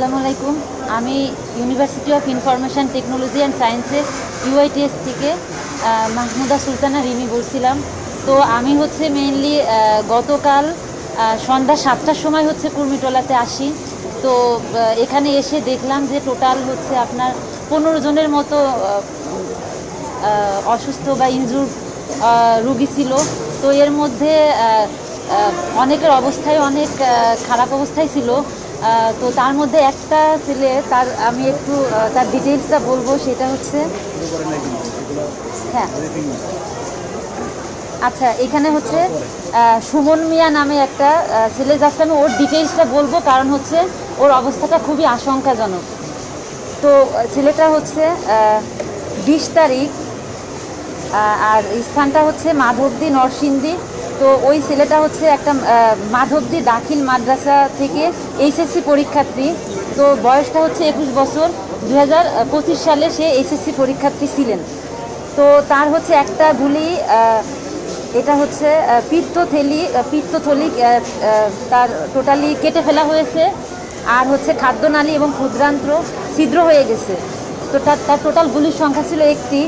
আসসালামু আলাইকুম। আমি university of information technology and sciences UITS থেকে মাহমুদা সুলতানা রিমি বলছিলাম। তো আমি হচ্ছে মেইনলি গতকাল সন্ধ্যা 7টার সময় হচ্ছে কুর্মিটোলাতে আসি। তো এখানে এসে দেখলাম যে টোটাল হচ্ছে আপনার 15 জনের মতো অসুস্থ বা ইনজুর রুগী ছিল। তো এর মধ্যে অনেকের অবস্থায় অনেক খারাপ অবস্থায় ছিল। তো তার মধ্যে একটা ছেলে, তার আমি একটু তার ডিটেলসটা বলবো। সেটা হচ্ছে হ্যাঁ আচ্ছা, এখানে হচ্ছে সুমন মিয়া নামে একটা ছেলে। জাস্ট আমি ওর ডিটেলসটা বলবো, কারণ হচ্ছে ওর অবস্থাটা খুবই আশঙ্কাজনক। তো ছেলেটা হচ্ছে 20 তারিখ, আর স্থানটা হচ্ছে মাধবদী নরসিংদী। তো ওই ছেলেটা হচ্ছে একটা মাধবদী দাখিল মাদ্রাসা থেকে এইচএসসি পরীক্ষার্থী। তো বয়সটা হচ্ছে 21 বছর। 2025 সালে সে এইচএসসি পরীক্ষার্থী ছিলেন। তো তার হচ্ছে একটা গুলি, এটা হচ্ছে পিত্তথলি তার টোটালি কেটে ফেলা হয়েছে। আর হচ্ছে খাদ্যনালী এবং ক্ষুদ্রান্ত্র ছিদ্র হয়ে গেছে। তো তার টোটাল গুলির সংখ্যা ছিল একটি।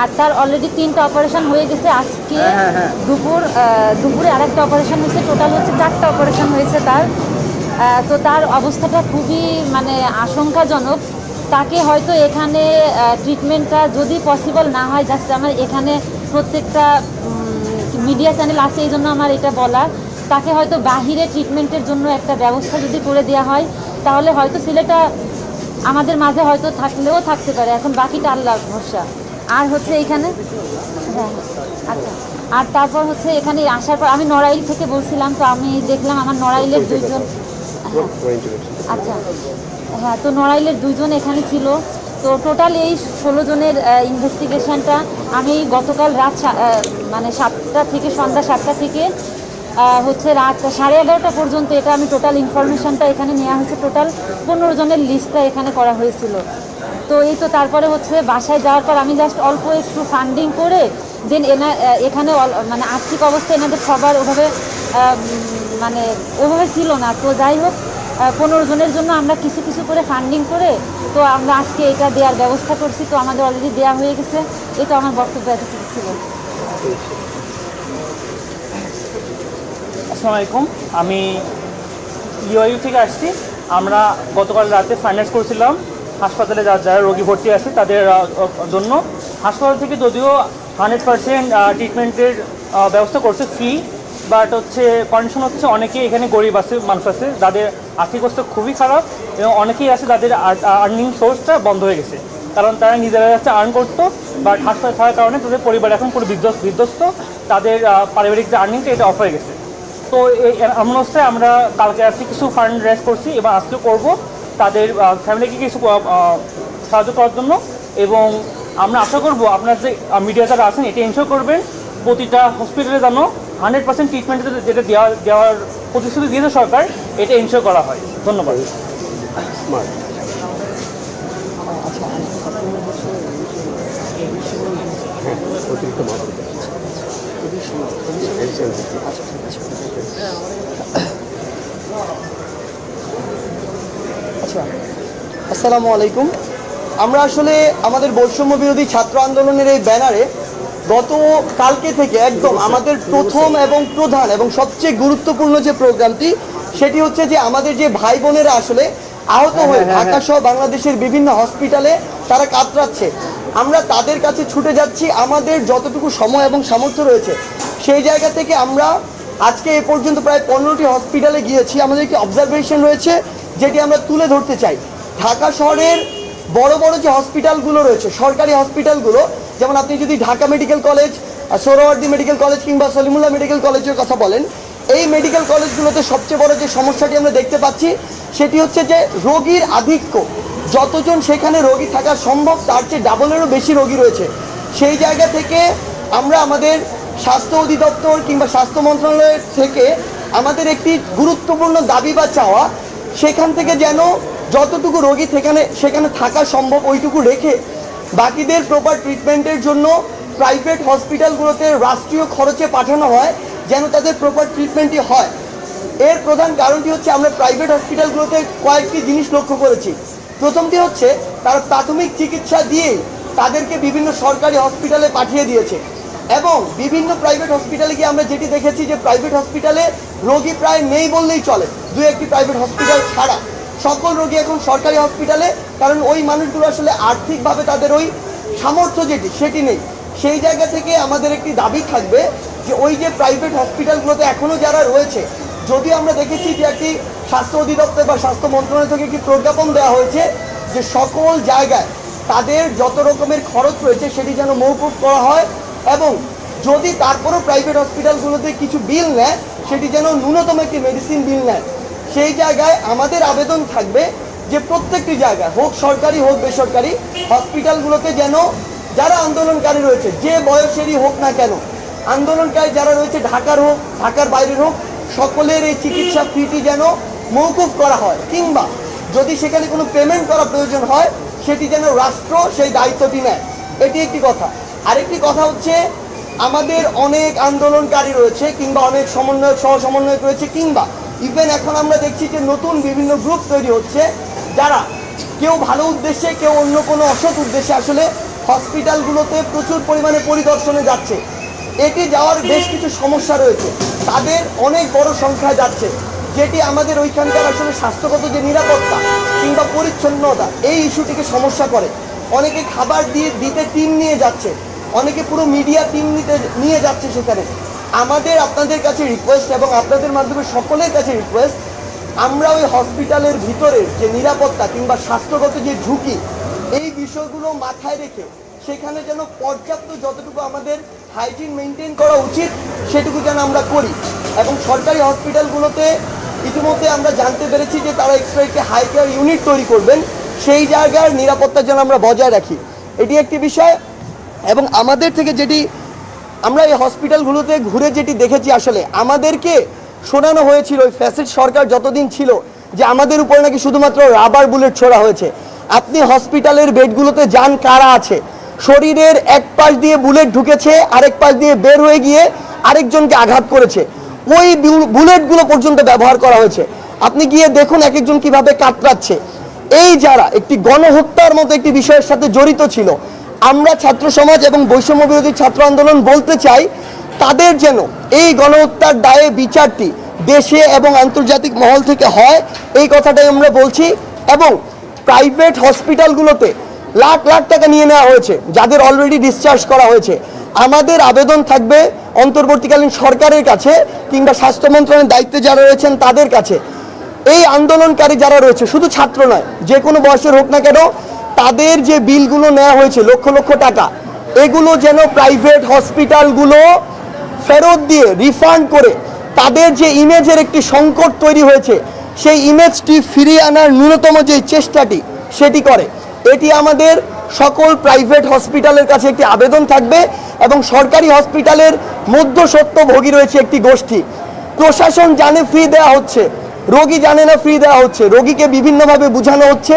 আর তার অলরেডি 3টা অপারেশন হয়ে গেছে। আজকে দুপুরে আরেকটা অপারেশন হয়েছে। টোটাল হচ্ছে 4টা অপারেশন হয়েছে তার। তো তার অবস্থাটা খুবই মানে আশঙ্কাজনক। তাকে হয়তো এখানে ট্রিটমেন্টটা যদি পসিবল না হয়, জাস্ট আমার এখানে প্রত্যেকটা মিডিয়া চ্যানেল আছে, এই জন্য আমার এটা বলা, তাকে হয়তো বাহিরে ট্রিটমেন্টের জন্য একটা ব্যবস্থা যদি করে দেওয়া হয়, তাহলে হয়তো ছেলেটা আমাদের মাঝে হয়তো থাকলেও থাকতে পারে। এখন বাকিটা আল্লাহর ভরসা। আর হচ্ছে এখানে হ্যাঁ আচ্ছা, আর তারপর হচ্ছে এখানে আসার পর আমি নড়াইল থেকে বলছিলাম। তো আমি দেখলাম আমার নড়াইলের 2 জন, আচ্ছা হ্যাঁ, তো নড়াইলের 2 জন এখানে ছিল। তো টোটাল এই 16 জনের ইনভেস্টিগেশনটা আমি গতকাল রাত মানে 7টা থেকে সন্ধ্যা 7টা থেকে হচ্ছে রাত 11:30 পর্যন্ত এটা আমি টোটাল ইনফরমেশনটা এখানে নেওয়া হয়েছে। টোটাল 15 জনের লিস্টটা এখানে করা হয়েছিল। তো এই তো তারপরে হচ্ছে বাসায় যাওয়ার পর আমি জাস্ট অল্প একটু ফান্ডিং করে দেন এখানে মানে আর্থিক অবস্থা এনাদের সবার ওভাবে মানে ওভাবে ছিল না। তো যাই হোক, 15 জনের জন্য আমরা কিছু কিছু করে ফান্ডিং করে তো আমরা আজকে এটা দেওয়ার ব্যবস্থা করছি। তো আমাদের অলরেডি দেওয়া হয়ে গেছে। এটা আমার বক্তব্য এতটুকু ছিল। আসসালামু আলাইকুম, আমি ইউআইইউ থেকে আসছি। আমরা গতকাল রাতে ফাইন্যান্স করেছিলাম হাসপাতালে যারা রোগী ভর্তি আছে তাদের জন্য। হাসপাতাল থেকে যদিও 100% ট্রিটমেন্টের ব্যবস্থা করছে ফ্রি, বাট হচ্ছে কন্ডিশন হচ্ছে অনেকেই এখানে গরিব আছে, মানুষ আছে যাদের আর্থিক অবস্থা খুবই খারাপ, এবং অনেকেই আছে যাদের আর্নিং সোর্সটা বন্ধ হয়ে গেছে, কারণ তারা নিজেরা হচ্ছে আর্ন করতো, বাট হাসপাতাল থাকার কারণে তাদের পরিবার এখন পুরো বিধ্বস্ত, তাদের পারিবারিক যে আর্নিংটা এটা অফ হয়ে গেছে। তো এই এমন অবস্থায় আমরা কালকে রাত্রে কিছু ফান্ড রেজ করছি এবং আজকে করব তাদের ফ্যামিলিকে কিছু সাহায্য করার জন্য। এবং আমরা আশা করব আপনার যে মিডিয়া যারা আছেন এটা এনশিওর করবেন প্রতিটা হসপিটালে যেন 100% ট্রিটমেন্ট যেটা দেওয়ার প্রতিশ্রুতি দিয়েছে সরকার, এটা এনশিওর করা হয়। ধন্যবাদ। আচ্ছা, আসসালামু আলাইকুম। আমরা আসলে আমাদের বৈষম্য বিরোধী ছাত্র আন্দোলনের এই ব্যানারে গত কালকে থেকে একদম আমাদের প্রথম এবং প্রধান এবং সবচেয়ে গুরুত্বপূর্ণ যে প্রোগ্রামটি, সেটি হচ্ছে যে আমাদের যে ভাই বোনেরা আসলে আহত হয়ে ঢাকা সহ বাংলাদেশের বিভিন্ন হসপিটালে তারা কাতরাচ্ছে, আমরা তাদের কাছে ছুটে যাচ্ছি। আমাদের যতটুকু সময় এবং সামর্থ্য রয়েছে সেই জায়গা থেকে আমরা আজকে এ পর্যন্ত প্রায় 15টি হসপিটালে গিয়েছি। আমাদের একটি অবজারভেশন রয়েছে যেটি আমরা তুলে ধরতে চাই। ঢাকা শহরের বড় বড় যে হসপিটালগুলো রয়েছে, সরকারি হসপিটালগুলো, যেমন আপনি যদি Dhaka medical college, Suhrawardy medical college কিংবা সলিমুল্লাহ মেডিকেল কলেজের কথা বলেন, এই মেডিকেল কলেজগুলোতে সবচেয়ে বড় যে সমস্যাটি আমরা দেখতে পাচ্ছি সেটি হচ্ছে যে রোগীর আধিক্য। যতজন সেখানে রোগী থাকা সম্ভব তার চেয়ে ডাবলেরও বেশি রোগী রয়েছে। সেই জায়গা থেকে আমরা আমাদের স্বাস্থ্য অধিদপ্তর কিংবা স্বাস্থ্য মন্ত্রণালয়ের থেকে আমাদের একটি গুরুত্বপূর্ণ দাবি বা চাওয়া, সেখান থেকে যেন যতটুকু রোগী সেখানে থাকা সম্ভব ওইটুকু রেখে বাকিদের প্রপার ট্রিটমেন্টের জন্য প্রাইভেট হসপিটালগুলোতে রাষ্ট্রীয় খরচে পাঠানো হয়, যেন তাদের প্রপার ট্রিটমেন্টই হয়। এর প্রধান কারণটি হচ্ছে আমরা প্রাইভেট হসপিটালগুলোতে কয়েকটি জিনিস লক্ষ্য করেছি। প্রথমটি হচ্ছে তারা প্রাথমিক চিকিৎসা দিয়ে তাদেরকে বিভিন্ন সরকারি হসপিটালে পাঠিয়ে দিয়েছে এবং বিভিন্ন প্রাইভেট হসপিটালে গিয়ে আমরা যেটি দেখেছি যে প্রাইভেট হসপিটালে রোগী প্রায় নেই বললেই চলে, দু একটি প্রাইভেট হসপিটাল ছাড়া সকল রোগী এখন সরকারি হসপিটালে, কারণ ওই মানুষগুলো আসলে আর্থিকভাবে তাদের ওই সামর্থ্য সেটি নেই। সেই জায়গা থেকে আমাদের একটি দাবি থাকবে যে ওই যে প্রাইভেট হসপিটালগুলোতে এখনও যারা রয়েছে, যদিও আমরা দেখেছি যে একটি স্বাস্থ্য অধিদপ্তর বা স্বাস্থ্য মন্ত্রণালয় থেকে একটি প্রজ্ঞাপন দেওয়া হয়েছে যে সকল জায়গায় তাদের যত রকমের খরচ রয়েছে সেটি যেন মওকুফ করা হয় এবং যদি তারপরও প্রাইভেট হসপিটালগুলোতে কিছু বিল নেয় সেটি যেন ন্যূনতম একটি মেডিসিন বিল নেয়। সেই জায়গায় আমাদের আবেদন থাকবে যে প্রত্যেকটি জায়গায় হোক সরকারি হোক বেসরকারি হসপিটালগুলোতে যেন যারা আন্দোলনকারী রয়েছে যে বয়সেরই হোক না কেন, আন্দোলনকারী যারা রয়েছে ঢাকার হোক ঢাকার বাইরের হোক, সকলের এই চিকিৎসা ফিটি যেন মওকুফ করা হয় কিংবা যদি সেখানে কোনো পেমেন্ট করা প্রয়োজন হয় সেটি যেন রাষ্ট্র সেই দায়িত্বটি নেয়। এটি একটি কথা। আরেকটি কথা হচ্ছে আমাদের অনেক আন্দোলনকারী রয়েছে কিংবা অনেক সমন্বয়ক সহ সমন্বয়ক রয়েছে কিংবা ইভেন এখন আমরা দেখছি যে নতুন বিভিন্ন গ্রুপ তৈরি হচ্ছে যারা কেউ ভালো উদ্দেশ্যে কেউ অন্য কোনো অসৎ উদ্দেশ্যে আসলে হসপিটালগুলোতে প্রচুর পরিমাণে পরিদর্শনে যাচ্ছে। এটি যাওয়ার বেশ কিছু সমস্যা রয়েছে, তাদের অনেক বড় সংখ্যা যাচ্ছে, যেটি আমাদের ওইখানকার আসলে স্বাস্থ্যগত যে নিরাপত্তা কিংবা পরিচ্ছন্নতা এই ইস্যুটিকে সমস্যা করে। অনেকে খাবার দিতে টিম নিয়ে যাচ্ছে, অনেকে পুরো মিডিয়া টিম নিয়ে যাচ্ছে সেখানে। আমাদের আপনাদের কাছে রিকোয়েস্ট এবং আপনাদের মাধ্যমে সকলের কাছে রিকোয়েস্ট, আমরা ওই হসপিটালের ভিতরে যে নিরাপত্তা কিংবা স্বাস্থ্যগত যে ঝুঁকি এই বিষয়গুলো মাথায় রেখে সেখানে যেন পর্যাপ্ত যতটুকু আমাদের হাইজিন মেনটেন করা উচিত সেটুকু যেন আমরা করি। এবং সরকারি হসপিটালগুলোতে ইতিমধ্যে আমরা জানতে পেরেছি যে তারা এক্সট্রা একটি হাই কেয়ার ইউনিট তৈরি করবেন, সেই জায়গার নিরাপত্তা যেন আমরা বজায় রাখি, এটি একটি বিষয়। এবং আমাদের থেকে যেটি আমরা এই হসপিটালগুলোতে ঘুরে যেটি দেখেছি আসলে আমাদেরকে শোনানো হয়েছিল ওই ফ্যাসিস্ট সরকার যতদিন ছিল যে আমাদের উপরে নাকি শুধুমাত্র রাবার বুলেট ছোড়া হয়েছে। আপনি হসপিটালের বেডগুলোতে যান, কারা আছে শরীরের এক পাশ দিয়ে বুলেট ঢুকেছে আরেক পাশ দিয়ে বের হয়ে গিয়ে আরেকজনকে আঘাত করেছে, ওই বুলেটগুলো পর্যন্ত ব্যবহার করা হয়েছে। আপনি গিয়ে দেখুন এক একজন কিভাবে কাতরাচ্ছে। এই যারা একটি গণহত্যার মতো একটি বিষয়ের সাথে জড়িত ছিল, আমরা ছাত্র সমাজ এবং বৈষম্য বিরোধী ছাত্র আন্দোলন বলতে চাই তাদের যেন এই গণহত্যার দায়ে বিচারটি দেশে এবং আন্তর্জাতিক মহল থেকে হয়, এই কথাটাই আমরা বলছি। এবং প্রাইভেট হসপিটালগুলোতে লাখ লাখ টাকা নিয়ে নেওয়া হয়েছে যাদের অলরেডি ডিসচার্জ করা হয়েছে। আমাদের আবেদন থাকবে অন্তর্বর্তীকালীন সরকারের কাছে কিংবা স্বাস্থ্য মন্ত্রণালয়ের দায়িত্বে যারা রয়েছেন তাদের কাছে, এই আন্দোলনকারী যারা রয়েছে শুধু ছাত্র নয় যে কোনো বয়সের হোক না কেন, তাদের যে বিলগুলো নেওয়া হয়েছে লক্ষ লক্ষ টাকা, এগুলো যেন প্রাইভেট হসপিটালগুলো ফেরত দিয়ে রিফান্ড করে তাদের যে ইমেজের একটি সংকট তৈরি হয়েছে সেই ইমেজটি ফিরিয়ে আনার ন্যূনতম যে চেষ্টাটি সেটি করে। এটি আমাদের সকল প্রাইভেট হসপিটালের কাছে একটি আবেদন থাকবে। এবং সরকারি হসপিটালের মধ্যস্বত্বভোগী রয়েছে একটি গোষ্ঠী, প্রশাসন জানে ফ্রি দেওয়া হচ্ছে, রোগী জানে না ফ্রি দেওয়া হচ্ছে, রোগীকে বিভিন্নভাবে বোঝানো হচ্ছে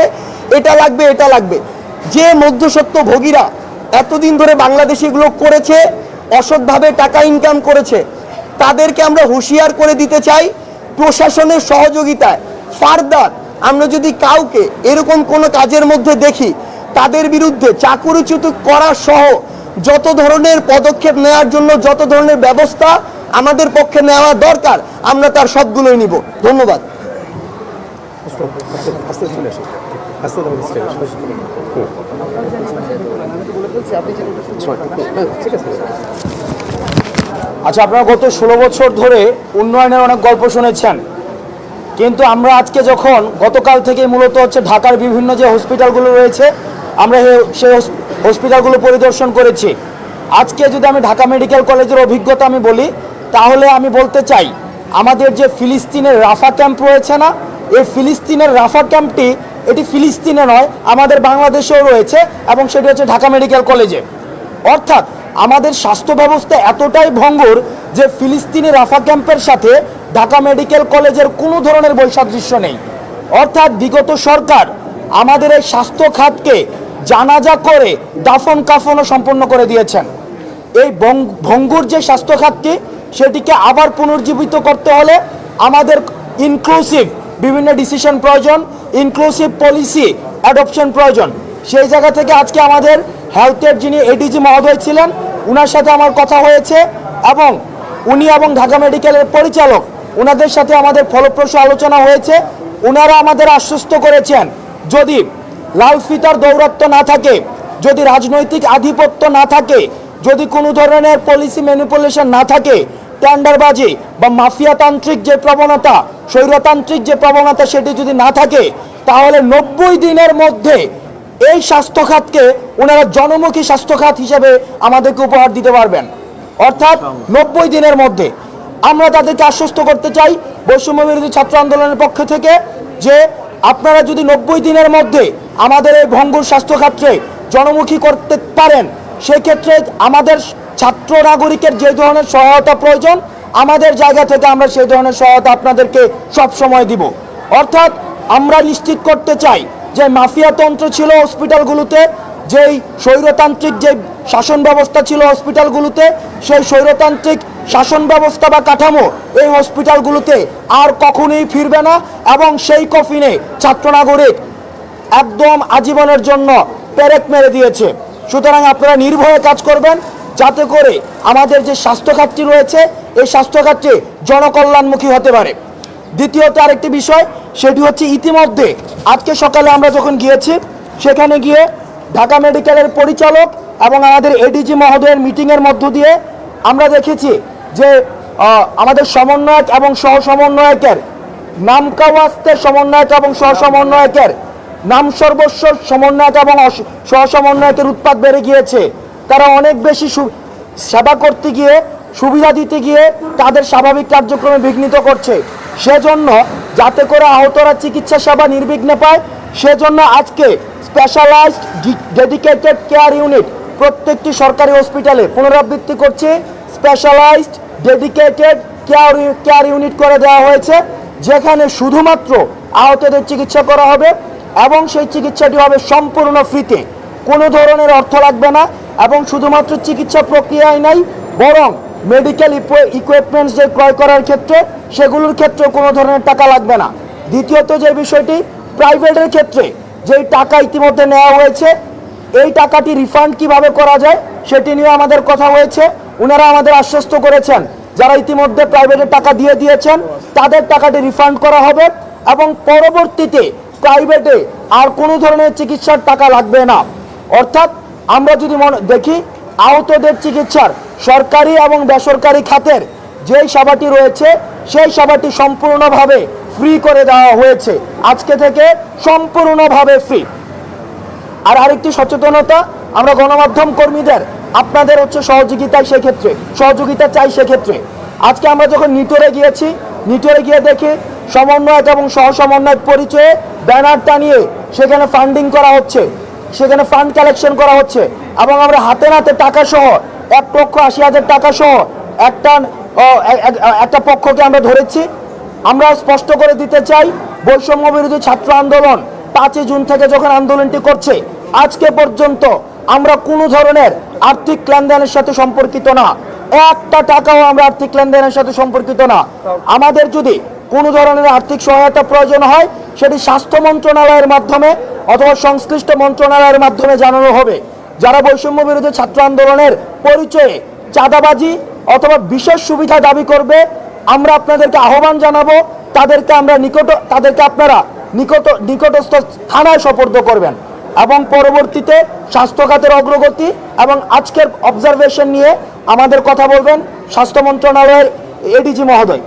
এটা লাগবে এটা লাগবে। যে মধ্যস্বত্বভোগীরা এতদিন ধরে বাংলাদেশে এগুলো করেছে, অসৎভাবে টাকা ইনকাম করেছে, তাদেরকে আমরা হুঁশিয়ার করে দিতে চাই প্রশাসনের সহযোগিতায় ফার্দার আমরা যদি কাউকে এরকম কোনো কাজের মধ্যে দেখি তাদের বিরুদ্ধে চাকরিচ্যুত করা সহ যত ধরনের পদক্ষেপ নেওয়ার জন্য যত ধরনের ব্যবস্থা আমাদের পক্ষে নেওয়া দরকার আমরা তার সবগুলোই নিব। ধন্যবাদ। আচ্ছা, আপনারা গত 16 বছর ধরে উন্নয়নের অনেক গল্প শুনেছেন, কিন্তু আমরা আজকে যখন গতকাল থেকে মূলত হচ্ছে ঢাকার বিভিন্ন যে হসপিটালগুলো রয়েছে আমরা সেই হসপিটালগুলো পরিদর্শন করেছি। আজকে যদি আমি ঢাকা মেডিকেল কলেজের অভিজ্ঞতা আমি বলি তাহলে আমি বলতে চাই আমাদের যে ফিলিস্তিনের রাফা ক্যাম্প রয়েছে না, এই ফিলিস্তিনের রাফা ক্যাম্পটি এটি ফিলিস্তিনে নয় আমাদের বাংলাদেশেও রয়েছে এবং সেটি হচ্ছে ঢাকা মেডিকেল কলেজে। অর্থাৎ আমাদের স্বাস্থ্য ব্যবস্থা এতটাই ভঙ্গুর যে ফিলিস্তিনি রাফা ক্যাম্পের সাথে ঢাকা মেডিকেল কলেজের কোনো ধরনের বৈসাদৃশ্য নেই। অর্থাৎ বিগত সরকার আমাদের এই স্বাস্থ্য খাতকে জানাজা করে দাফন কাফনও সম্পন্ন করে দিয়েছেন। এই ভঙ্গুর যে স্বাস্থ্য খাতটি সেটিকে আবার পুনর্জীবিত করতে হলে আমাদের ইনক্লুসিভ বিভিন্ন ডিসিশন প্রয়োজন, ইনক্লুসিভ পলিসি অ্যাডপশন প্রয়োজন। সেই জায়গা থেকে আজকে আমাদের হেলথের যিনি এডিজি মহোদয় ছিলেন, ওনার সাথে আমার কথা হয়েছে এবং উনি এবং ঢাকা মেডিকেলের পরিচালক ওনাদের সাথে আমাদের ফলপ্রসূ আলোচনা হয়েছে। ওনারা আমাদের আশ্বস্ত করেছেন যদি লাল ফিতার দৌরাত্ম্য না থাকে, যদি রাজনৈতিক আধিপত্য না থাকে, যদি কোনো ধরনের পলিসি ম্যানিপুলেশন না থাকে, টেন্ডারবাজি বা মাফিয়াতান্ত্রিক যে প্রবণতা, স্বৈরতান্ত্রিক যে প্রবণতা সেটি যদি না থাকে, তাহলে 90 দিনের মধ্যে এই স্বাস্থ্য খাতকে ওনারা জনমুখী স্বাস্থ্য খাত হিসেবে আমাদেরকে উপহার দিতে পারবেন। অর্থাৎ 90 দিনের মধ্যে আমরা তাদেরকে আশ্বস্ত করতে চাই বৈষম্য বিরোধী ছাত্র আন্দোলনের পক্ষ থেকে যে আপনারা যদি 90 দিনের মধ্যে আমাদের এই ভঙ্গুর স্বাস্থ্য খাতকে জনমুখী করতে পারেন, সেক্ষেত্রে আমাদের ছাত্র নাগরিকের যে ধরনের সহায়তা প্রয়োজন আমাদের জায়গা থেকে আমরা সেই ধরনের সহায়তা আপনাদেরকে সব সময় দিব। অর্থাৎ আমরা নিশ্চিত করতে চাই যে মাফিয়াতন্ত্র ছিল হসপিটালগুলোতে, যেই স্বৈরতান্ত্রিক যে শাসন ব্যবস্থা ছিল হসপিটালগুলোতে, সেই স্বৈরতান্ত্রিক শাসন ব্যবস্থা বা কাঠামো এই হসপিটালগুলোতে আর কখনোই ফিরবে না এবং সেই কফিনে ছাত্র নাগরিক একদম আজীবনের জন্য পেরেক মেরে দিয়েছে। সুতরাং আপনারা নির্ভয়ে কাজ করবেন যাতে করে আমাদের যে স্বাস্থ্য খাতটি রয়েছে এই স্বাস্থ্য খাতটি জনকল্যাণমুখী হতে পারে। দ্বিতীয়ত আরেকটি বিষয়, সেটি হচ্ছে ইতিমধ্যে আজকে সকালে আমরা যখন গিয়েছি সেখানে গিয়ে ঢাকা মেডিকেলের পরিচালক এবং আমাদের এডিজি মহোদয়ের মিটিংয়ের মধ্য দিয়ে আমরা দেখেছি যে আমাদের সমন্বয়ক এবং সহ সমন্বয়কের নামকাওয়াস্তে সমন্বয়ক এবং সহ সমন্বয়কের নাম সর্বস্ব সমন্বয়ক এবং সহ সমন্বয়কের উৎপাত বেড়ে গিয়েছে। তারা অনেক বেশি সেবা করতে গিয়ে, সুবিধা দিতে গিয়ে তাদের স্বাভাবিক কার্যক্রমে বিঘ্নিত করছে। সেজন্য যাতে করে আহতরা চিকিৎসা সেবা নির্বিঘ্নে পায়, সেজন্য আজকে স্পেশালাইজড ডেডিকেটেড কেয়ার ইউনিট প্রত্যেকটি সরকারি হসপিটালে পুনরাবৃত্তি করছে। স্পেশালাইজড ডেডিকেটেড কেয়ার ইউনিট করে দেওয়া হয়েছে, যেখানে শুধুমাত্র আহতদের চিকিৎসা করা হবে এবং সেই চিকিৎসাটি হবে সম্পূর্ণ ফ্রিতে, কোনো ধরনের অর্থ লাগবে না। এবং শুধুমাত্র চিকিৎসা প্রক্রিয়ায় নাই, বরং মেডিকেল ইকুইপমেন্টস যে ক্রয় করার ক্ষেত্রে সেগুলোর ক্ষেত্রে কোনো ধরনের টাকা লাগবে না। দ্বিতীয়ত যে বিষয়টি, প্রাইভেটের ক্ষেত্রে যেই টাকা ইতিমধ্যে নেওয়া হয়েছে এই টাকাটি রিফান্ড কিভাবে করা যায় সেটি নিয়ে আমাদের কথা হয়েছে। ওনারা আমাদের আশ্বস্ত করেছেন যারা ইতিমধ্যে প্রাইভেটের টাকা দিয়ে দিয়েছেন তাদের টাকাটি রিফান্ড করা হবে এবং পরবর্তীতে প্রাইভেটে আর কোনো ধরনের চিকিৎসার টাকা লাগবে না। অর্থাৎ আমরা যদি দেখি আহতদের চিকিৎসার সরকারি এবং বেসরকারি খাতের যেই সেবাটি রয়েছে সেই সেবাটি সম্পূর্ণভাবে ফ্রি করে দেওয়া হয়েছে, আজকে থেকে সম্পূর্ণভাবে ফ্রি। আর আরেকটি সচেতনতা, আমরা গণমাধ্যম কর্মীদের আপনাদের হচ্ছে সহযোগিতায়, সেক্ষেত্রে সহযোগিতা চাই। সেক্ষেত্রে আজকে আমরা যখন নিটোরে গিয়েছি, নিটোরে গিয়ে দেখি সমন্বয়ক এবং সহ সমন্বয়ক পরিচয়ে ব্যানার টানিয়ে সেখানে ফান্ডিং করা হচ্ছে, সেখানে ফান্ড কালেকশন করা হচ্ছে এবং আমরা হাতে নাতে টাকা সহ 1,80,000 টাকা সহ একটা পক্ষকে আমরা ধরেছি। আমরা স্পষ্ট করে দিতে চাই, বৈষম্য বিরোধী ছাত্র আন্দোলন 5 জুন থেকে যখন আন্দোলনটি করছে আজকে পর্যন্ত আমরা কোনো ধরনের আর্থিক লেনদেনের সাথে সম্পর্কিত না, একটা টাকাও আমরা আর্থিক লেনদেনের সাথে সম্পর্কিত না। আমাদের যদি কোনো ধরনের আর্থিক সহায়তা প্রয়োজন হয় সেটি স্বাস্থ্য মন্ত্রণালয়ের মাধ্যমে অথবা সংশ্লিষ্ট মন্ত্রণালয়ের মাধ্যমে জানানো হবে। যারা বৈষম্য বিরোধী ছাত্র আন্দোলনের পরিচয়ে চাঁদাবাজি অথবা বিশেষ সুবিধা দাবি করবে আমরা আপনাদেরকে আহ্বান জানাবো, তাদেরকে আপনারা নিকটস্থ থানায় সোপর্দ করবেন এবং পরবর্তীতে স্বাস্থ্য খাতের অগ্রগতি এবং আজকের অবজারভেশন নিয়ে আমাদের কথা বলবেন স্বাস্থ্য মন্ত্রণালয়ের এডিজি মহোদয়।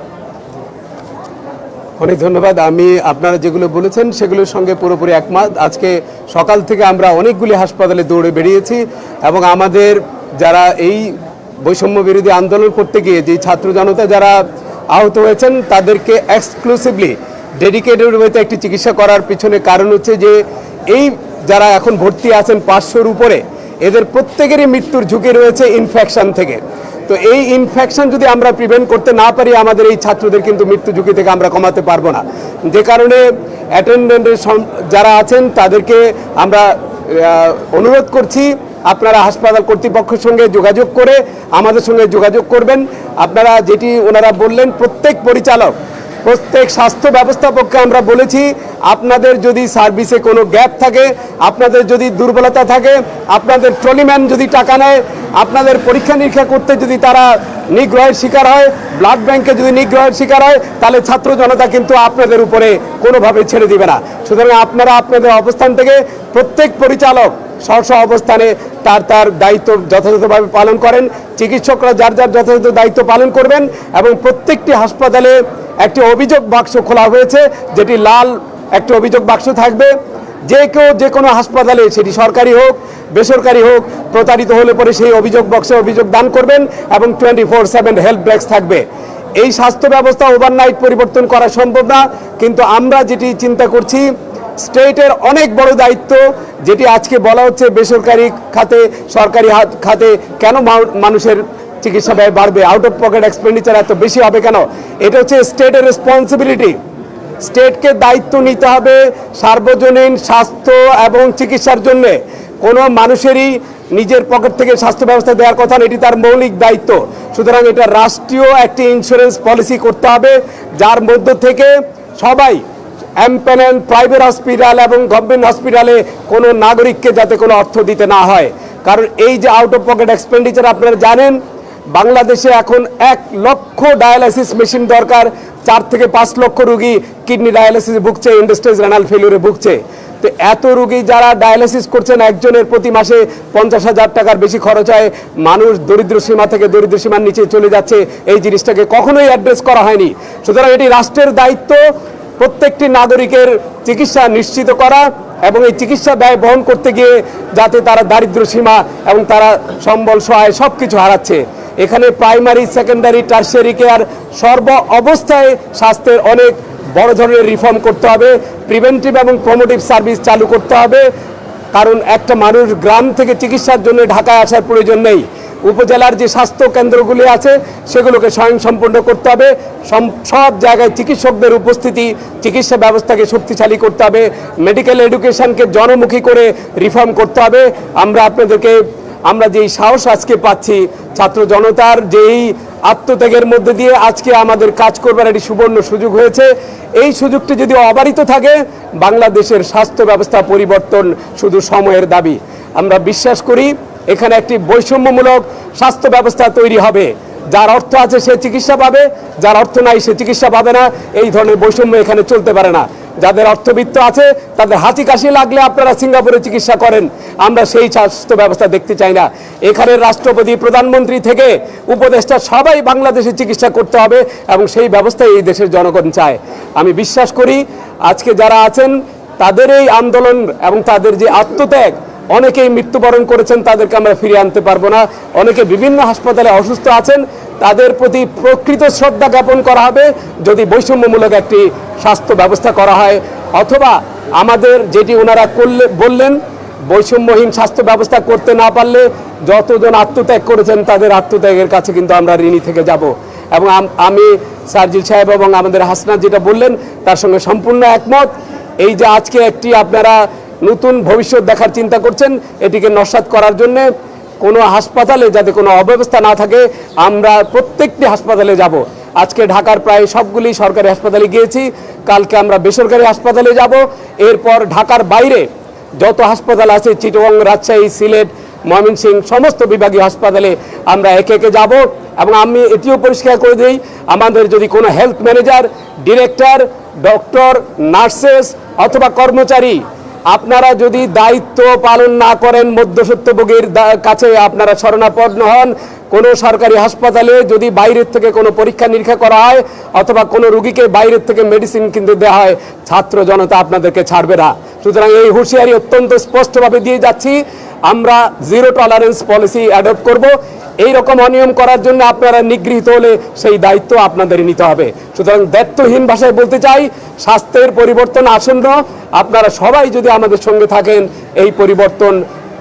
অনেক ধন্যবাদ। আমি আপনারা যেগুলো বলেছেন সেগুলোর সঙ্গে পুরোপুরি একমত। আজকে সকাল থেকে আমরা অনেকগুলি হাসপাতালে দৌড়ে বেরিয়েছি এবং আমাদের যারা এই বৈষম্য বিরোধী আন্দোলন করতে গিয়ে যে ছাত্র জনতা যারা আহত হয়েছেন তাদেরকে এক্সক্লুসিভলি ডেডিকেটেড ওয়েতে একটি চিকিৎসা করার পিছনে কারণ হচ্ছে যে এই যারা এখন ভর্তি আছেন 500-র উপরে, এদের প্রত্যেকেরই মৃত্যুর ঝুঁকি রয়েছে ইনফেকশন থেকে। তো এই ইনফেকশন যদি আমরা প্রিভেন্ট করতে না পারি আমাদের এই ছাত্রদের কিন্তু মৃত্যু ঝুঁকি থেকে আমরা কমাতে পারবো না। যে কারণে অ্যাটেন্ডেন্টের যারা আছেন তাদেরকে আমরা অনুরোধ করছি আপনারা হাসপাতাল কর্তৃপক্ষের সঙ্গে যোগাযোগ করে আমাদের সঙ্গে যোগাযোগ করবেন। আপনারা যেটি ওনারা বললেন, প্রত্যেক পরিচালক প্রত্যেক স্বাস্থ্য ব্যবস্থাপককে আমরা বলেছি, আপনাদের যদি সার্ভিসে কোনো গ্যাপ থাকে, আপনাদের যদি দুর্বলতা থাকে, আপনাদের ট্রলিম্যান যদি টাকা নেয়, আপনাদের পরীক্ষা নিরীক্ষা করতে যদি তারা নিগ্রহের শিকার হয়, ব্লাড ব্যাংকে যদি নিগ্রহের শিকার হয়, তাহলে ছাত্র জনতা কিন্তু আপনাদের উপরে কোনোভাবে ছেড়ে দিবে না। সুতরাং আপনারা আপনাদের অবস্থান থেকে প্রত্যেক পরিচালক স্ব অবস্থানে তার দায়িত্ব যথাযথভাবে পালন করেন, চিকিৎসকরা যার যার যথাযথ দায়িত্ব পালন করবেন এবং প্রত্যেকটি হাসপাতালে একটি অভিযোগ বাক্স খোলা হয়েছে, যেটি লাল একটি অভিযোগ বাক্স থাকবে। যে কেউ যে কোনো হাসপাতালে, সেটি সরকারি হোক বেসরকারি হোক, প্রতারিত হলে পরে সেই অভিযোগ বক্সে অভিযোগ দান করবেন এবং 24/7 হেল্প ডেস্ক থাকবে। এই স্বাস্থ্য ব্যবস্থা ওভারনাইট পরিবর্তন করা সম্ভব না, কিন্তু আমরা যেটি চিন্তা করছি, স্টেটের অনেক বড় দায়িত্ব, যেটি আজকে বলা হচ্ছে বেসরকারি খাতে সরকারি খাতে কেন মানুষের চিকিৎসা ব্যয় বাড়বে, আউট অফ পকেট এক্সপেন্ডিচার এত বেশি হবে কেন? এটা হচ্ছে স্টেটের রেসপন্সিবিলিটি। স্টেটকে দায়িত্ব নিতে হবে সার্বজনীন স্বাস্থ্য এবং চিকিৎসার জন্যে। কোনো মানুষেরই নিজের পকেট থেকে স্বাস্থ্য ব্যবস্থা দেওয়ার কথা না, এটি তার মৌলিক দায়িত্ব। সুতরাং এটা রাষ্ট্রীয় একটি ইন্স্যুরেন্স পলিসি করতে হবে, যার মধ্য থেকে সবাই এমপ্যানেল প্রাইভেট হসপিটাল এবং গভর্নমেন্ট হসপিটালে কোনো নাগরিককে যাতে কোনো অর্থ দিতে না হয়। কারণ এই যে আউট অফ পকেট এক্সপেন্ডিচার, আপনারা জানেন বাংলাদেশে এখন 1 লক্ষ ডায়ালাইসিস মেশিন দরকার, 4 থেকে 5 লক্ষ রুগী কিডনি ডায়ালাইসিসে ভুগছে, ইন্ডাস্ট্রিজ রেনাল ফেলিউরে ভুগছে। তো এত রুগী যারা ডায়ালাইসিস করছেন, একজনের প্রতি মাসে 50,000 টাকার বেশি খরচ হয়। মানুষ দরিদ্র সীমা থেকে দরিদ্র সীমার নিচে চলে যাচ্ছে, এই জিনিসটাকে কখনোই অ্যাড্রেস করা হয়নি। সুতরাং এটি রাষ্ট্রের দায়িত্ব প্রত্যেকটি নাগরিকের চিকিৎসা নিশ্চিত করা এবং এই চিকিৎসা ব্যয় বহন করতে গিয়ে যাতে তারা দারিদ্র সীমা এবং তারা সম্বল সহায় সব কিছু হারাচ্ছে। এখানে প্রাইমারি, সেকেন্ডারি, টার্সিয়ারি কেয়ার সর্ব অবস্থায় স্বাস্থ্যের অনেক বড় ধরনের রিফর্ম করতে হবে, প্রিভেন্টিভ এবং প্রমোটিভ সার্ভিস চালু করতে হবে। কারণ একটা মানুষ গ্রাম থেকে চিকিৎসার জন্য ঢাকায় আসার প্রয়োজন নেই। উপজেলার যে স্বাস্থ্য কেন্দ্রগুলি আছে সেগুলোকে স্বয়ংসম্পূর্ণ করতে হবে। সব জায়গায় চিকিৎসকদের উপস্থিতি, চিকিৎসা ব্যবস্থাকে শক্তিশালী করতে হবে, মেডিকেল এডুকেশনকে জনমুখী করে রিফর্ম করতে হবে। আমরা যেই সাহস আজকে পাচ্ছি, ছাত্র জনতার যেই আত্মত্যাগের মধ্যে দিয়ে আজকে আমাদের কাজ করবার একটি সুবর্ণ সুযোগ হয়েছে। এই সুযোগটি যদি অবারিত থাকে, বাংলাদেশের স্বাস্থ্য ব্যবস্থা পরিবর্তন শুধু সময়ের দাবি। আমরা বিশ্বাস করি এখানে একটি বৈষম্যমূলক স্বাস্থ্য ব্যবস্থা তৈরি হবে। যার অর্থ আছে সে চিকিৎসা পাবে, যার অর্থ নাই সে চিকিৎসা পাবে না। এই ধরনের বৈষম্য এখানে চলতে পারে না। যাদের অর্থবিত্ত আছে তাদের হাঁচি কাশি লাগলে আপনারা সিঙ্গাপুরে চিকিৎসা করেন, আমরা সেই স্বাস্থ্য ব্যবস্থা দেখতে চাই না। এখানে রাষ্ট্রপতি, প্রধানমন্ত্রী থেকে উপদেষ্টা সবাই বাংলাদেশে চিকিৎসা করতে হবে এবং সেই ব্যবস্থায় এই দেশের জনগণ চায়। আমি বিশ্বাস করি আজকে যারা আছেন তাদের এই আন্দোলন এবং তাদের যে আত্মত্যাগ, অনেকেই মৃত্যুবরণ করেছেন, তাদেরকে আমরা ফিরিয়ে আনতে পারবো না। অনেকে বিভিন্ন হাসপাতালে অসুস্থ আছেন, তাদের প্রতি প্রকৃত শ্রদ্ধা জ্ঞাপন করা হবে যদি বৈষম্যমূলক একটি স্বাস্থ্য ব্যবস্থা করা হয়, অথবা আমাদের যেটি ওনারা বললেন বৈষম্যহীন স্বাস্থ্য ব্যবস্থা করতে না পারলে যতজন আত্মত্যাগ করেছেন তাদের আত্মত্যাগের কাছে কিন্তু আমরা ঋণী থেকে যাব। এবং আমি সার্জিল সাহেব এবং আমাদের হাসনাত যেটা বললেন তার সঙ্গে সম্পূর্ণ একমত। এই যে আজকে একটি আপনারা নতুন ভবিষ্যৎ দেখার চিন্তা করছেন, এটিকে নস্যাৎ করার জন্যে কোনো হাসপাতালে যাতে কোনো অব্যবস্থা না থাকে, আমরা প্রত্যেকটি হাসপাতালে যাব। আজকে ঢাকার প্রায় সবগুলি সরকারি হাসপাতালে গিয়েছি, কালকে আমরা বেসরকারি হাসপাতালে যাব। এরপর ঢাকার বাইরে যত হাসপাতাল আছে, চিটাগং, রাজশাহী, সিলেট, ময়মনসিংহ, সমস্ত বিভাগীয় হাসপাতালে আমরা একে একে যাব। এবং আমি এটিও পরিষ্কার করে দিই, আমাদের যদি কোনো health manager, director, doctor, nurses অথবা কর্মচারী আপনারা যদি দায়িত্ব পালন না করেন, মধ্যস্বত্বভোগীর কাছে আপনারা শরণাপন্ন হন, কোনো সরকারি হাসপাতালে যদি বাইরের থেকে কোনো পরীক্ষা নিরীক্ষা করা হয় অথবা কোনো রুগীকে বাইরের থেকে মেডিসিন কিনতে দেওয়া হয়, ছাত্র জনতা আপনাদেরকে ছাড়বে না। সুতরাং এই হুঁশিয়ারি অত্যন্ত স্পষ্টভাবে দিয়ে যাচ্ছি, আমরা জিরো টলারেন্স পলিসি অ্যাডপ্ট করব। এই রকম অনিয়ম করার জন্য আপনারা নিগৃহীত হলে সেই দায়িত্ব আপনাদেরই নিতে হবে। সুতরাং দায়িত্বহীন ভাষায় বলতে চাই, স্বাস্থ্যের পরিবর্তন আসন্ন, আপনারা সবাই যদি আমাদের সঙ্গে থাকেন, এই পরিবর্তন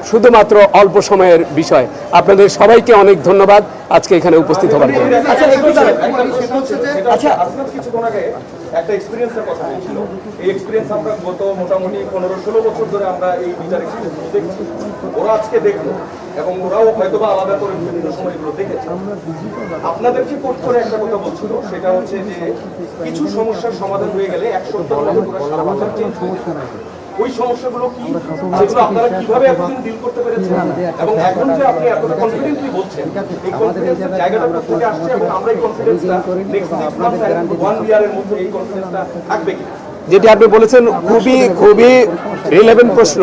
শুধুমাত্র অল্প সময়ের বিষয়। আপনাদের সবাইকে অনেক ধন্যবাদ আজকে এখানে উপস্থিত হবার জন্য। আচ্ছা, একটা এক্সপিরিয়েন্সের কথা বলছিল। এই এক্সপিরিয়েন্স আমরা গত মোটামুটি 15-16 বছর ধরে আমরা এই বিচার এক্সপিরিয়েন্স দেখছি। ওরা আজকে দেখলো এবং ওরাও হয়তোবা আলাদা করে বিভিন্ন সময় এগুলো দেখেছে। আপনাদেরকে কোট করে একটা কথা বলছিল, সেটা হচ্ছে যে কিছু সমস্যার সমাধান হয়ে গেলে 1 সপ্তাহের মধ্যে পুরো সারা বাজার চেঞ্জ হয়ে যাবে। ওই সমস্যাগুলো কি, সেগুলো আপনারা কিভাবে এতদিন ডিল করতে পেরেছেন, এবং এখন যে আপনি এতটা কনফিডেন্টলি বলছেন, এই কনফিডেন্সের জায়গাটা কোথা থেকে আসছে, এবং আমরা এই কনফিডেন্সটা নেক্সট 6 মান্থস এন্ড 1 ইয়ারের মধ্যে এই কনফিডেন্সটা থাকবে কি? যেটি আপনি বলেছেন খুবই রিলেভেন্ট প্রশ্ন।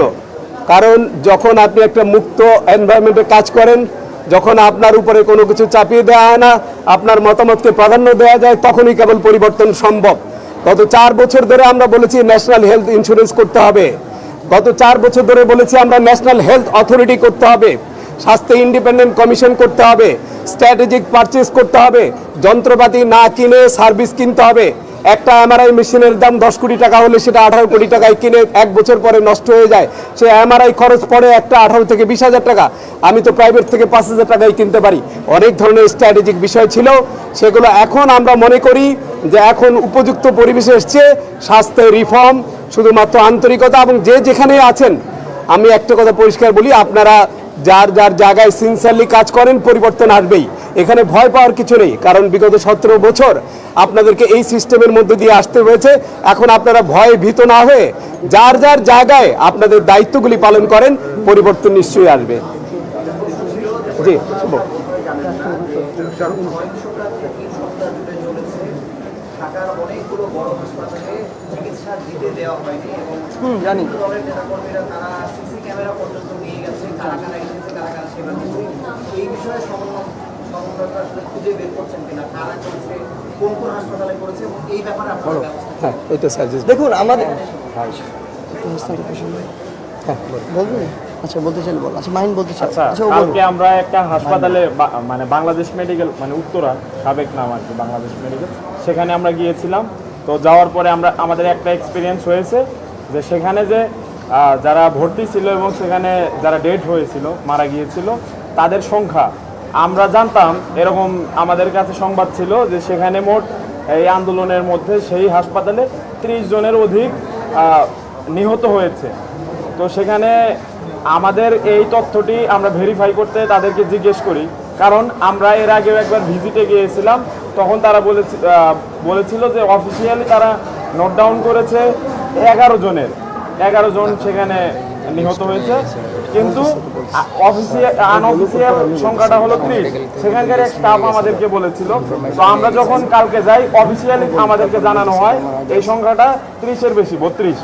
কারণ যখন আপনি একটা মুক্ত এনভায়রনমেন্টে কাজ করেন, যখন আপনার উপরে কোনো কিছু চাপিয়ে দেওয়া হয় না, আপনার মতামতকে প্রাধান্য দেওয়া যায়, তখনই কেবল পরিবর্তন সম্ভব। গত 4 বছর ধরে আমরা বলেছি ন্যাশনাল হেলথ ইন্স্যুরেন্স করতে হবে, গত 4 বছর ধরে বলেছি আমরা ন্যাশনাল হেলথ অথরিটি করতে হবে, স্বাস্থ্য ইন্ডিপেন্ডেন্ট কমিশন করতে হবে, স্ট্র্যাটেজিক পারচেজ করতে হবে, যন্ত্রপাতি না কিনে সার্ভিস কিনতে হবে। একটা এমআরআই মেশিনের দাম 10 কোটি টাকা হলে সেটা 18 কোটি টাকায় কিনে 1 বছর পরে নষ্ট হয়ে যায়। সে এমআরআই খরচ পড়ে একটা 18 থেকে 20,000 টাকা। আমি তো প্রাইভেট থেকে 5,000 টাকায় কিনতে পারি। অনেক ধরনের স্ট্র্যাটেজিক বিষয় ছিল, সেগুলো এখন আমরা মনে করি যে এখন উপযুক্ত পরিবেশে এসছে। স্বাস্থ্যের রিফর্ম শুধুমাত্র আন্তরিকতা, এবং যে যেখানে আছেন, আমি একটা কথা পরিষ্কার বলি, আপনারা যার যার জায়গায় সিনসিয়ারলি কাজ করেন, পরিবর্তন আসবেই। এখানে ভয় পাওয়ার কিছু নেই, কারণ বিগত 17 বছর আপনাদেরকে এই সিস্টেমের মধ্যে দিয়ে আসতে হয়েছে। এখন আপনারা ভয়ে ভীত না হয়ে যার যার জায়গায় আপনাদের দায়িত্বগুলি পালন করেন, পরিবর্তন নিশ্চয়ই আসবে। জি, শুভ। ঢাকার অনেকগুলো বড় হাসপাতালে চিকিৎসা দিতে দেওয়া হয়নি এবং জানি দলের নেতাকর্মীরা তারা সিসি ক্যামেরা পর্যন্ত নিয়ে গেছে, কারা কারা এসেছে, কারা কারা সেবা দিচ্ছে। এই বিষয়ে সমন্বয়টা আসলে খুঁজে বের করছেন কিনা, কারা করেছে, কোন কোন হাসপাতালে করেছে, এবং এই ব্যাপারে আপনারা ব্যবস্থা হ্যাঁ, এটা সাজেস্ট। দেখুন আমাদের বলবেন, আচ্ছা বলতে চাইলে বল। আচ্ছা মাহিন বলতে চাই। আচ্ছা, আচ্ছা ও বলুন। কালকে আমরা একটা হাসপাতালে মানে বাংলাদেশ মেডিকেল, মানে উত্তরা সাবেক নাম আর কি বাংলাদেশ মেডিকেল, সেখানে আমরা গিয়েছিলাম। তো যাওয়ার পরে আমাদের একটা এক্সপিরিয়েন্স হয়েছে যে সেখানে যে যারা ভর্তি ছিল এবং সেখানে যারা ডেড হয়েছিল, মারা গিয়েছিল, তাদের সংখ্যা আমরা জানতাম, এরকম আমাদের কাছে সংবাদ ছিল যে সেখানে মোট এই আন্দোলনের মধ্যে সেই হাসপাতালে 30 জনের অধিক নিহত হয়েছে। তো সেখানে আমাদের এই তথ্যটি আমরা ভেরিফাই করতে তাদেরকে জিজ্ঞেস করি, কারণ আমরা এর আগেও একবার ভিজিটে গিয়েছিলাম, তখন তারা বলেছিল যে অফিসিয়ালি তারা নোট ডাউন করেছে 11 জন সেখানে নিহত হয়েছে, কিন্তু আনঅফিসিয়াল সংখ্যাটা হলো 30। সেখানকার এক স্টাফ আমাদেরকে বলেছিল। তো আমরা যখন কালকে যাই, অফিসিয়ালি আমাদেরকে জানানো হয় এই সংখ্যাটা 30-এর বেশি, 32।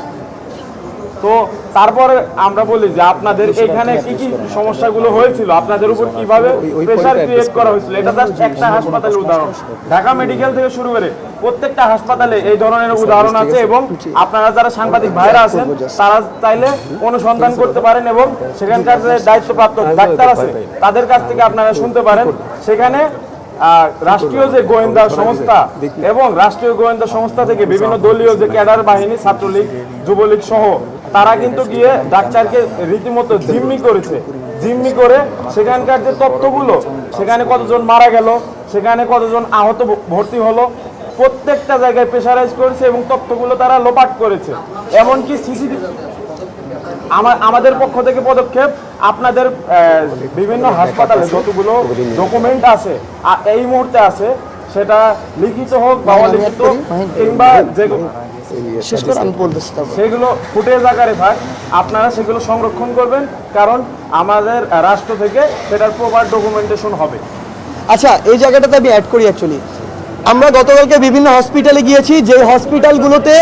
তো তারপরে আমরা বলি যে আপনাদের এখানে কি কি সমস্যাগুলো হয়েছিল, আপনাদের উপর কিভাবে প্রেসার ক্রিয়েট করা হয়েছিল। এটা জাস্ট একটা হাসপাতালের উদাহরণ। ঢাকা মেডিকেল থেকে শুরু করে প্রত্যেকটা হাসপাতালে এই ধরনের উদাহরণ আছে, এবং আপনারা যারা সাংবাদিক ভাইরা আছেন তারা চাইলে অনুসন্ধান করতে পারেন, এবং সেখানকার যে দায়িত্বপ্রাপ্ত ডাক্তার আছে তাদের কাছ থেকে আপনারা শুনতে পারেন। সেখানে রাষ্ট্রীয় যে গোয়েন্দা সংস্থা এবং রাষ্ট্রীয় গোয়েন্দা সংস্থা থেকে বিভিন্ন দলীয় যে ক্যাডার বাহিনী, ছাত্রলীগ, যুবলীগ সহ, তারা কিন্তু গিয়ে ডাক্তারকে রীতিমতো জিম্মি করেছে। জিম্মি করে সেখানকার যে তথ্যগুলো, সেখানে কতজন মারা গেল, সেখানে কতজন আহত ভর্তি হলো, প্রত্যেকটা জায়গায় প্রেসারাইজ করেছে এবং তথ্যগুলো তারা লোপাট করেছে। এমনকি সিসিটিভি আমাদের পক্ষ থেকে পদক্ষেপ, আপনাদের বিভিন্ন হাসপাতালে যতগুলো ডকুমেন্ট আছে এই মুহূর্তে আছে, সেটা লিখিত হোক বা অলিখিত কিংবা যে শেষ করে আমি বলতেছি, সেগুলো ফুটেজ আকারে থাক, আপনারা সেগুলো সংরক্ষণ করবেন, কারণ আমাদের রাষ্ট্র থেকে সেটার প্রপার ডকুমেন্টেশন হবে। আচ্ছা এই জায়গাটাতে আমি অ্যাড করি। অ্যাকচুয়ালি আমরা গতকালকে বিভিন্ন হসপিটালে গিয়েছি, যে হসপিটালগুলোতে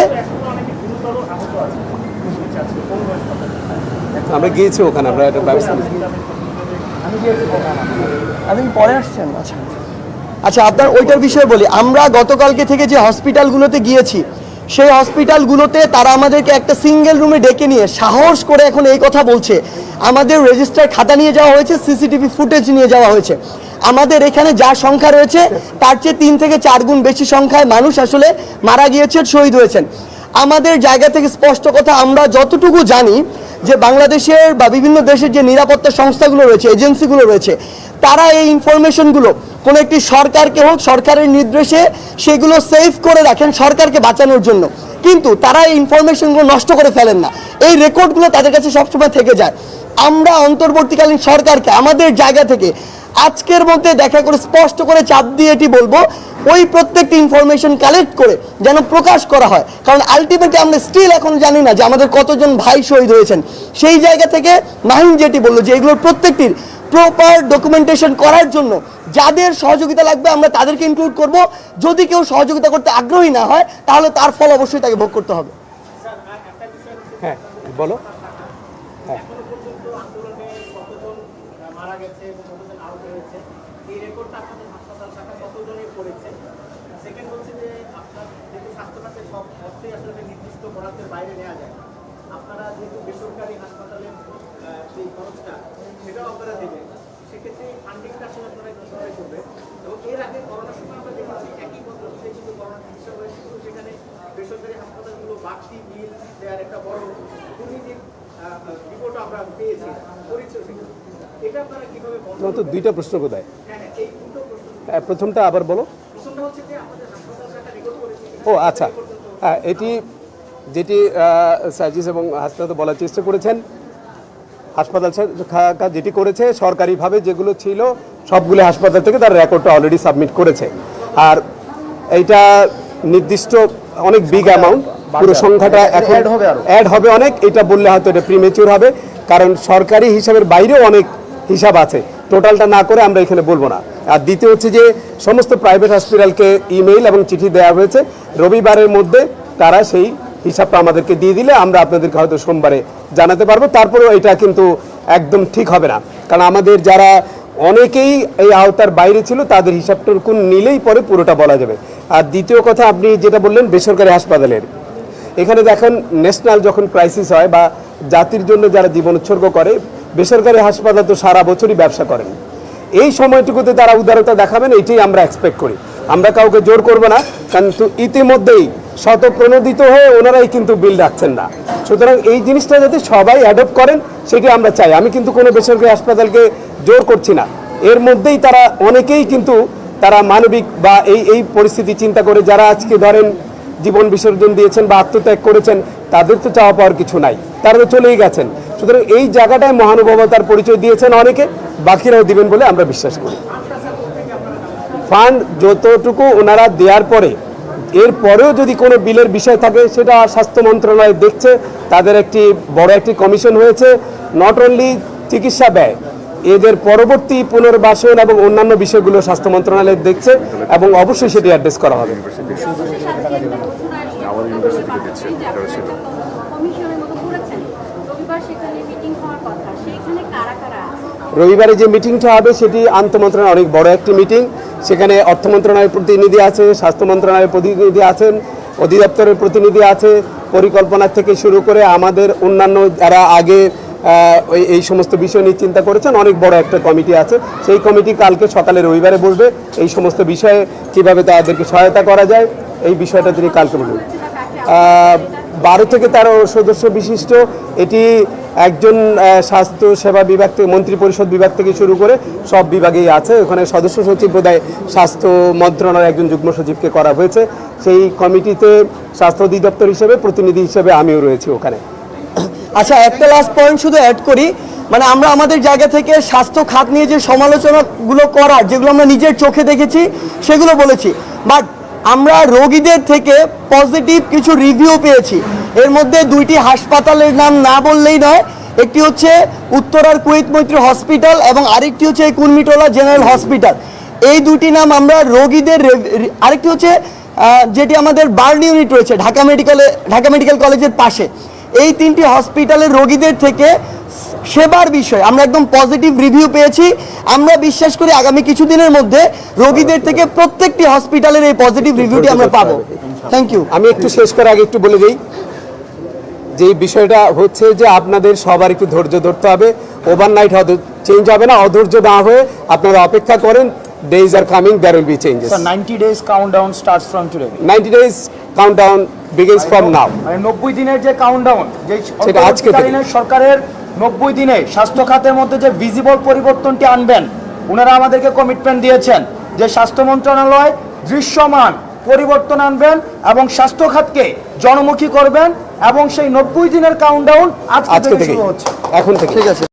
আমরা গিয়েছি, ওখানে আমরা একটা ব্যবস্থা আপনি পরে আসছেন। আচ্ছা আচ্ছা আপনার ওইটার বিষয়ে বলি। আমরা গতকালকে থেকে যে হসপিটালগুলোতে গিয়েছি, সেই হসপিটালগুলোতে তারা আমাদেরকে একটা সিঙ্গেল রুমে ডেকে নিয়ে সাহস করে এখন এই কথা বলছে, আমাদের রেজিস্টার খাতা নিয়ে যাওয়া হয়েছে, সিসিটিভি ফুটেজ নিয়ে যাওয়া হয়েছে, আমাদের এখানে যা সংখ্যা রয়েছে তার চেয়ে 3 থেকে 4 গুণ বেশি সংখ্যায় মানুষ আসলে মারা গিয়েছে, শহীদ হয়েছেন। আমাদের জায়গা থেকে স্পষ্ট কথা, আমরা যতটুকু জানি যে বাংলাদেশের বা বিভিন্ন দেশের যে নিরাপত্তা সংস্থাগুলো রয়েছে, এজেন্সিগুলো রয়েছে, তারা এই ইনফরমেশনগুলো কোনো একটি সরকারকে হোক, সরকারের নির্দেশে সেগুলো সেভ করে রাখেন সরকারকে বাঁচানোর জন্য, কিন্তু তারা এই ইনফরমেশনগুলো নষ্ট করে ফেলেন না। এই রেকর্ডগুলো তাদের কাছে সবসময় থেকে যায়। আমরা অন্তর্বর্তীকালীন সরকারকে আমাদের জায়গা থেকে আজকের মধ্যে দেখা করে স্পষ্ট করে চাপ দিয়ে এটি বলবো, ওই প্রত্যেকটি ইনফরমেশন কালেক্ট করে যেন প্রকাশ করা হয়, কারণ আলটিমেটলি আমরা স্টিল এখন জানি না যে আমাদের কতজন ভাই শহীদ হয়েছেন। সেই জায়গা থেকে মাহিন যেটি বললো যে এগুলোর প্রত্যেকটির প্রপার ডকুমেন্টেশন করার জন্য যাদের সহযোগিতা লাগবে আমরা তাদেরকে ইনক্লুড করব। যদি কেউ সহযোগিতা করতে আগ্রহী না হয় তাহলে তার ফল অবশ্যই তাকে ভোগ করতে হবে। হ্যাঁ বলো। মারা গেছে এবং কতজন আহত হয়েছে, এই রেকর্ডটা আপনাদের হাসপাতাল শাখা কতজনের করেছে? সেকেন্ড হচ্ছে যে আপনার যেহেতু স্বাস্থ্য খাতে সব অর্থই আসলে নির্দিষ্ট বরাদ্দের বাইরে নেওয়া যায়, আপনারা যেহেতু বেসরকারি হাসপাতালের সেই খরচটা সেটাও আপনারা দেবেন, সেক্ষেত্রে ফান্ডিংটা আসলে আপনারা কীভাবে করবেন? এবং এর আগে করোনার সময় আমরা দেখেছি একই পদ্ধতিতে কিন্তু করোনা চিকিৎসা হয়েছে, কিন্তু সেখানে বেসরকারি হাসপাতালগুলো বাড়তি বিল দেওয়ার একটা বড় দুর্নীতির রিপোর্টও আমরা পেয়েছি, পরিচয় সেখানে। এটা আপনারা কিভাবে বন্ধ তোমার তো দুইটা প্রশ্ন কোথায়? হ্যাঁ এই দুটো প্রশ্ন। প্রথমটা আবার বলো। প্রথমটা হচ্ছে যে আমাদের হাসপাতাল শাখা রেকর্ড করেছে ও আচ্ছা, এটি যেটি সার্জিস এবং হাসপাতাল বলার চেষ্টা করেছেন, হাসপাতাল শাখা যেটি করেছে সরকারিভাবে যেগুলো ছিল সবগুলো হাসপাতাল থেকে তার রেকর্ডটা অলরেডি সাবমিট করেছে। আর এইটা নির্দিষ্ট অনেক বিগ অ্যামাউন্ট, পুরো সংখ্যাটা এখন অ্যাড হবে অনেক, এটা বললে হয়তো এটা প্রিমেচিউর হবে, কারণ সরকারি হিসাবের বাইরেও অনেক হিসাব আছে, টোটালটা না করে আমরা এখানে বলবো না। আর দ্বিতীয় হচ্ছে যে সমস্ত প্রাইভেট হসপিটালকে ইমেইল এবং চিঠি দেওয়া হয়েছে, রবিবারের মধ্যে তারা সেই হিসাবটা আমাদেরকে দিয়ে দিলে আমরা আপনাদেরকে হয়তো সোমবারে জানাতে পারবো। তারপরেও এটা কিন্তু একদম ঠিক হবে না, কারণ আমাদের যারা অনেকেই এই আওতার বাইরে ছিল তাদের হিসাবটুকু নিলেই পরে পুরোটা বলা যাবে। আর দ্বিতীয় কথা আপনি যেটা বললেন বেসরকারি হাসপাতালের, এখানে দেখেন ন্যাশনাল যখন ক্রাইসিস হয় বা জাতির জন্য যারা জীবন উৎসর্গ করে, বেসরকারি হাসপাতাল তো সারা বছরই ব্যবসা করেন, এই সময়টুকুতে তারা উদারতা দেখাবেন, এটাই আমরা এক্সপেক্ট করি। আমরা কাউকে জোর করব না, কিন্তু ইতিমধ্যেই শতপ্রণোদিত হয়ে ওনারাই কিন্তু বিল রাখছেন না। সুতরাং এই জিনিসটা যাতে সবাই অ্যাডপ্ট করেন সেটি আমরা চাই। আমি কিন্তু কোনো বেসরকারি হাসপাতালকে জোর করছি না, এর মধ্যেই তারা অনেকেই কিন্তু তারা মানবিক বা এই পরিস্থিতি চিন্তা করে যারা আজকে ধরেন জীবন বিসর্জন দিয়েছেন বা আত্মত্যাগ করেছেন, তাদের তো চাওয়া পাওয়ার কিছু নাই, তারা তো চলেই গেছেন। সুতরাং এই জায়গাটায় মহানুভবতার পরিচয় দিয়েছেন অনেকে, বাকিরাও দিবেন বলে আমরা বিশ্বাস করি। ফান্ড যতটুকু ওনারা দেওয়ার পরে এরপরেও যদি কোনো বিলের বিষয় থাকে সেটা স্বাস্থ্য মন্ত্রণালয় দেখছে, তাদের একটি বড় একটি কমিশন হয়েছে, নট অনলি চিকিৎসা ব্যয়, এদের পরবর্তী পুনর্বাসন এবং অন্যান্য বিষয়গুলো স্বাস্থ্য মন্ত্রণালয় দেখছে এবং অবশ্যই সেটি অ্যাড্রেস করা হবে। রবিবারে যে মিটিংটা হবে সেটি আন্তঃ মন্ত্রণালয় অনেক বড় একটি মিটিং, সেখানে অর্থ মন্ত্রণালয়ের প্রতিনিধি আছে, স্বাস্থ্য মন্ত্রণালয়ের প্রতিনিধি আছেন, অধিদপ্তরের প্রতিনিধি আছে, পরিকল্পনা থেকে শুরু করে আমাদের অন্যান্য যারা আগে এই সমস্ত বিষয় নিয়ে চিন্তা করেছেন, অনেক বড় একটা কমিটি আছে। সেই কমিটি কালকে সকালে রবিবারে বসবে, এই সমস্ত বিষয়ে কীভাবে তাদেরকে সহায়তা করা যায় এই বিষয়টা তিনি কালকে বলবেন। 12 থেকে 13 সদস্য বিশিষ্ট এটি একজন স্বাস্থ্য সেবা বিভাগ থেকে, মন্ত্রী পরিষদ বিভাগ থেকে শুরু করে সব বিভাগেই আছে। ওখানে সদস্য সচিব বোধহয় স্বাস্থ্য মন্ত্রণালয়ের একজন যুগ্ম সচিবকে করা হয়েছে। সেই কমিটিতে স্বাস্থ্য অধিদপ্তর হিসেবে প্রতিনিধি হিসেবে আমিও রয়েছি ওখানে। আচ্ছা, একটা লাস্ট পয়েন্ট শুধু অ্যাড করি, মানে আমরা আমাদের জায়গা থেকে স্বাস্থ্য খাত নিয়ে যে সমালোচনাগুলো করার, যেগুলো আমরা নিজের চোখে দেখেছি সেগুলো বলেছি, বাট আমরা রোগীদের থেকে পজিটিভ কিছু রিভিউ পেয়েছি। এর মধ্যে 2টি হাসপাতালের নাম না বললেই নয়, একটি হচ্ছে উত্তরার কুয়েত মৈত্রী হসপিটাল এবং আরেকটি হচ্ছে কুর্মিটোলা জেনারেল হসপিটাল। এই 2টি নাম আমরা রোগীদের, আরেকটি হচ্ছে যেটি আমাদের বার্ন ইউনিট রয়েছে ঢাকা মেডিকেল কলেজের পাশে, এই 3টি হসপিটালের রোগীদের থেকে সেবার বিষয়ে আমরা একদম পজিটিভ রিভিউ পেয়েছি। আমরা বিশ্বাস করি আগামী কিছুদিনের মধ্যে রোগীদের থেকে প্রত্যেকটি হসপিটালের এই পজিটিভ রিভিউটি আমরা পাবো। Thank you. আমি একটু শেষ করার আগে একটু বলে দিই যে বিষয়টা হচ্ছে যে আপনাদের সবার একটু ধৈর্য ধরতে হবে, ওভারনাইট চেঞ্জ হবে না, অধৈর্য না হয়ে আপনারা অপেক্ষা করেন। days are coming, there will be changes. So 90 days countdown starts from today. 90 days countdown begins from now. মানে 90 দিনের যে কাউন্টডাউন, যে সেটা আজকে থেকে। অন্তর্বর্তীকালীন সরকারের 90 দিনে স্বাস্থ্য খাতের মধ্যে যে ভিজিবল পরিবর্তনটি আনবেন, ওনারা আমাদেরকে কমিটমেন্ট দিয়েছেন যে স্বাস্থ্য মন্ত্রণালয় দৃশ্যমান পরিবর্তন আনবেন এবং স্বাস্থ্য খাতকে জনমুখী করবেন, এবং সেই 90 দিনের কাউন্টডাউন আজকে আজকে থেকে থেকে শুরু হচ্ছে। এখন থেকে ঠিক আছে।